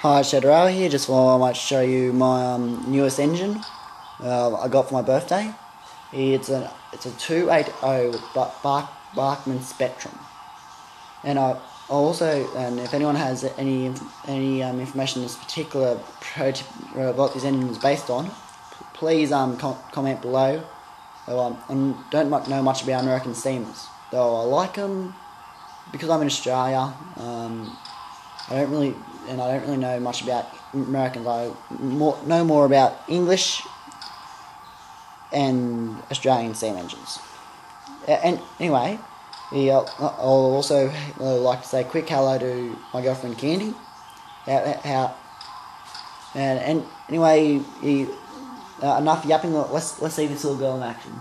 Hi, Shadow here. Just I might show you my newest engine I got for my birthday. It's a 280 Bachmann Spectrum, and I also, and if anyone has any information in this particular what this engine is based on, please comment below. I don't know much about American steamers, though I like them because I'm in Australia. I don't really know much about Americans. I know more about English and Australian steam engines. And anyway, I'll also like to say a quick hello to my girlfriend Candy. And anyway, enough yapping. Let's see this little girl in action.